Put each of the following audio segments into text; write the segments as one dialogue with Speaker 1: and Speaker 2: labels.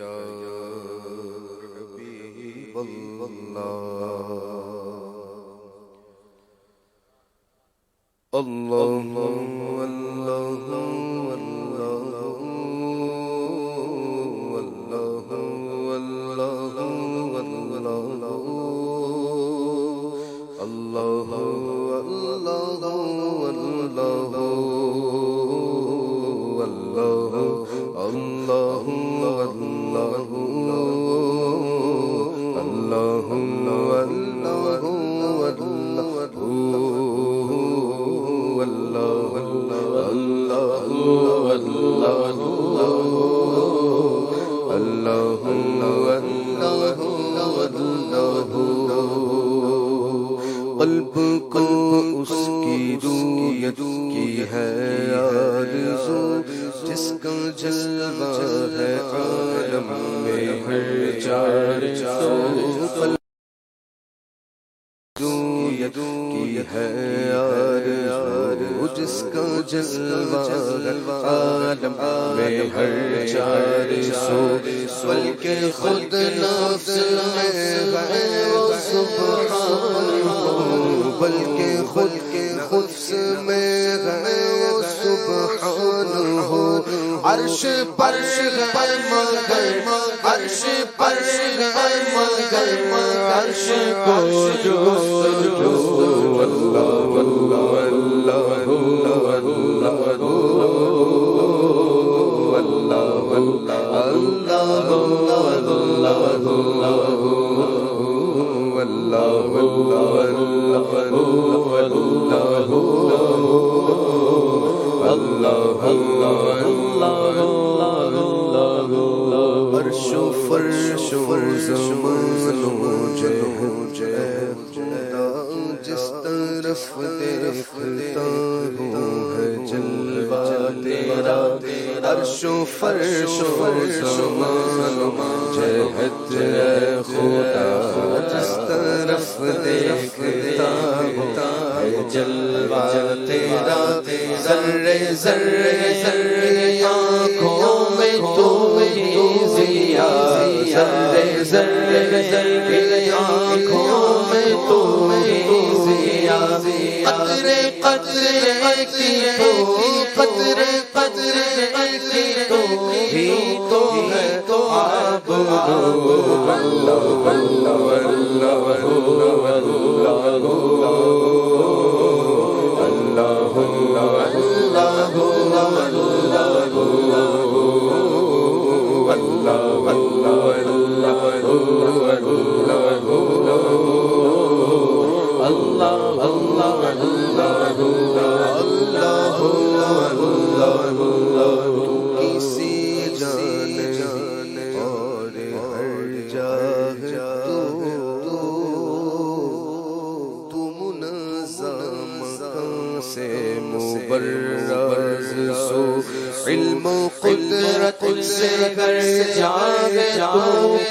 Speaker 1: یا حبیب اللہ اللہ اللہ قلب کو اس کی رویت کی ہے آرزو جس کا جلوہ ہے عالم میں ہر چار سو رویت کی ہے آرزو جس کا جلوہ ہے عالم میں ہر چار سو بلکہ خود نفس میں ہے وہ سبحان بلکہ خود کے نفس میں ہے وہ سبحان ہو عرش پر ہے مگر عرش پر ہے مگر عرش کو جو اللہ اللہ عرش و فرش و زمان و جہ خدا جس طرف دیکھتا ہوں ہے جلوہ تیرا عرش و فرش و زمان و جہت ہے خدا جس طرف دیکھتا ہوں ہے جلوہ تیرا ذرے ذرے ذرے آنکھوں میں تو ضیا ذرے ذرے ذرے آنکھوں میں تو ضیا قطرے قطرے کی تو قطرے قطرے کی تو ہی تو ہے تو آپ اللہ اللہ علم و قدرت سے کر جاگے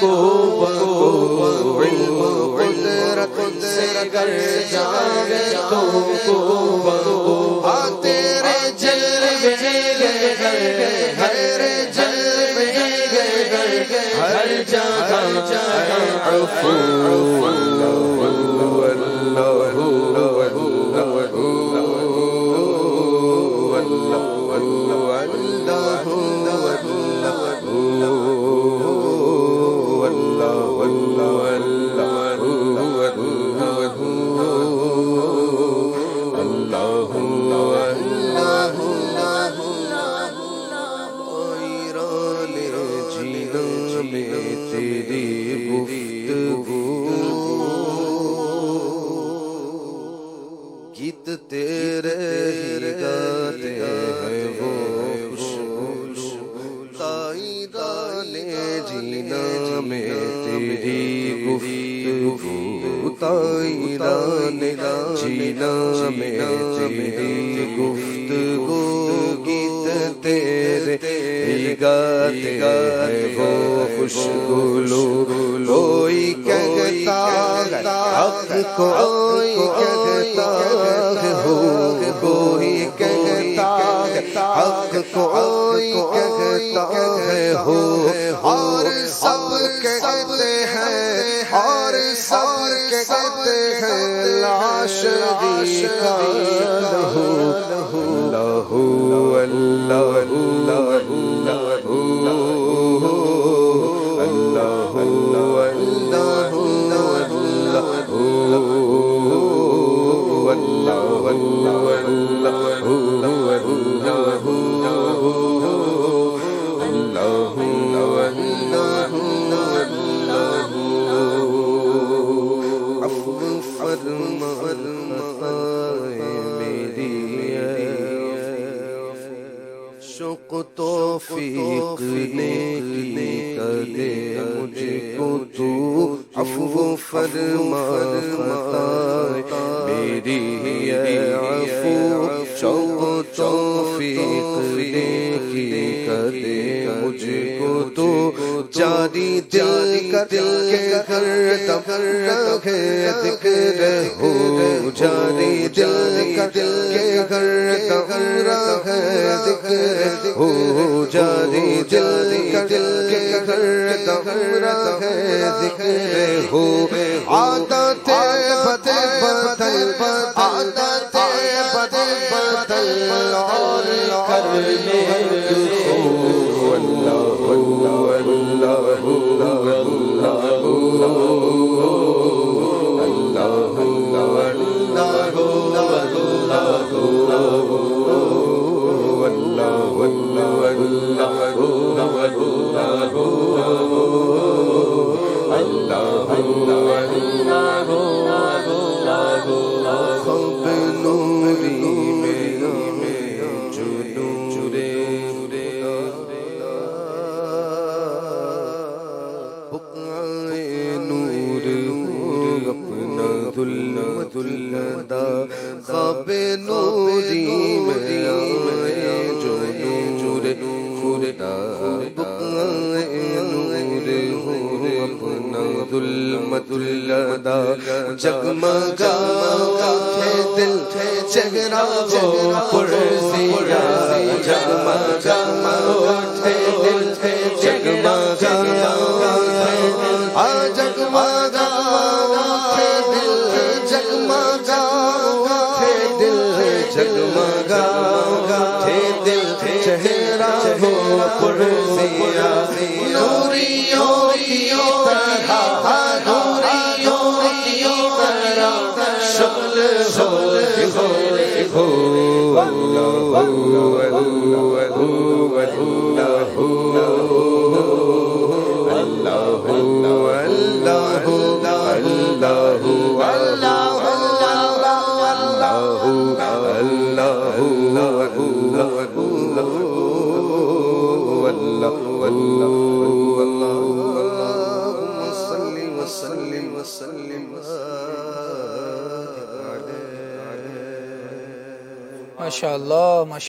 Speaker 1: تو کو علم و قدرت سے کر جاگے تو کو تیرے جلوے ہر جلوے ہر جگہ عفو گیت تیرے ہی گاتے ہیں وہ خوشبو تائیدان جینا میں تیری گفتگو تائیدان جینا میں تیری گفتگو گیت تیرے ہی گاتے ہیں وہ خوشگلو کوئی کہتا حق کوئی کہتا ہو کوئی کہتا حق کوئی کہتا ہے ہو اور عفو فرمائے میری شوق توفیق نیکی کا دے مجھ کو تو عفو فرما خطائے میری عفو شوق توفیق نیکی کا دے مجھ کو تو جاری دل کر کے گھر دم رکھے ذکر ہو جاری دل کر کے گھر دم رکھے ذکر ہو جاری دل کر کے گھر دم رکھے ذکر ہو عادت بدل عادت بدل اور کرنے خواب نوری میں آئے جو نور خدا بقائے نور ہو اپنا ظلمت لدا جگمگا اٹھے دل چہرہ ہو پرسیا جگمگا اٹھے دل جگمگا جگمگا جگمگا تھے دل چہرہ ہو پرسیا نوریوں کی طرح نوریوں کی طرح شکل ہو اللہ
Speaker 2: ماشاء اللہ